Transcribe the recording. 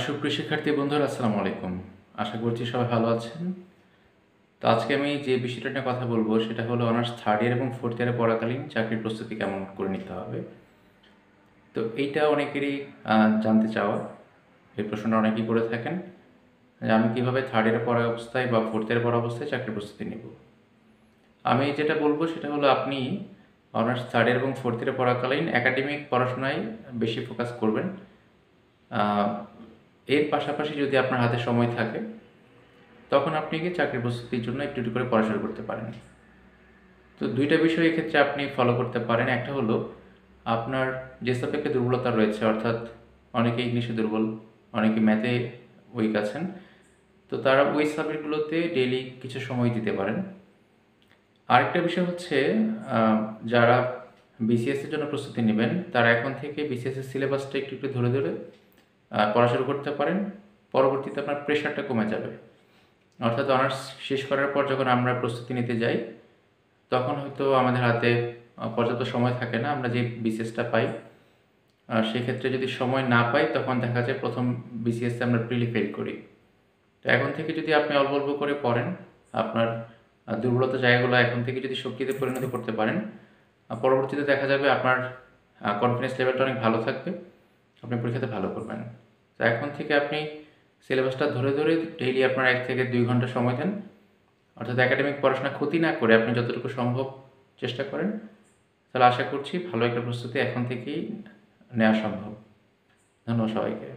সুপ্রিয় শিক্ষার্থী বন্ধুরা আসসালামু আলাইকুম। আশা করছি সবাই ভালো আছেন। তো আজকে আমি যে বিষয়টা নিয়ে কথা বলবো সেটা হলো অনার্স থার্ড ইয়ার এবং ফোর্থ ইয়ারে পড়াকালীন চাকরির প্রস্তুতি কেমন করে নিতে হবে। তো এইটা অনেকেরই জানতে চাওয়া। এই প্রশ্নটা অনেকেই করে থাকেন যে আমি কীভাবে থার্ড ইয়ারে পড়া অবস্থায় বা ফোর্থ ইয়ারে পড়া অবস্থায় চাকরির প্রস্তুতি নেব। আমি যেটা বলবো সেটা হলো আপনি অনার্স থার্ড ইয়ার এবং ফোর্থ ইয়ারে পড়াকালীন একাডেমিক পড়াশোনায় বেশি ফোকাস করবেন। এর পাশাপাশি যদি আপনার হাতে সময় থাকে তখন আপনি কি চাকরির প্রস্তুতির জন্য একটু একটু করে পড়াশোনা করতে পারেন। তো দুইটা বিষয় এক্ষেত্রে আপনি ফলো করতে পারেন। একটা হলো আপনার যে সাবজেক্টে দুর্বলতা রয়েছে, অর্থাৎ অনেকে ইংলিশে দুর্বল, অনেকে ম্যাথে উইক আছেন, তো তারা ওই সাবজেক্টগুলোতে ডেইলি কিছু সময় দিতে পারেন। আরেকটা বিষয় হচ্ছে যারা বিসিএসের জন্য প্রস্তুতি নেবেন তারা এখন থেকে বিসিএসের সিলেবাসটা একটু একটু ধরে ধরে পড়াশোনা করতে পারেন। পরবর্তীতে আপনার প্রেশারটা কমে যাবে। অর্থাৎ অনার্স শেষ করার পর যখন আমরা প্রস্তুতি নিতে যাই তখন হয়তো আমাদের হাতে পর্যাপ্ত সময় থাকে না, আমরা যে বিসিএসটা পাই সেক্ষেত্রে যদি সময় না পাই তখন দেখা যায় প্রথম বিসিএসে আমরা প্রিলি ফেল করি। তো এখন থেকে যদি আপনি অল্প অল্প করে পড়েন, আপনার দুর্বলতা জায়গাগুলো এখন থেকে যদি শক্তিতে পরিণত করতে পারেন, পরবর্তীতে দেখা যাবে আপনার কনফিডেন্স লেভেলটা অনেক ভালো থাকবে, আপনি পরীক্ষাতে ভালো করবেন। তো এখন থেকে আপনি সিলেবাসটা ধরে ধরে ডেইলি আপনার 1 থেকে 2 ঘন্টা সময় দেন, অর্থাৎ একাডেমিক পড়াশোনা ক্ষতি না করে আপনি যতটুকু সম্ভব চেষ্টা করেন, তাহলে আশা করছি ভালো একটা প্রস্তুতি এখন থেকেই নেওয়া সম্ভব। ধন্যবাদ সবাইকে।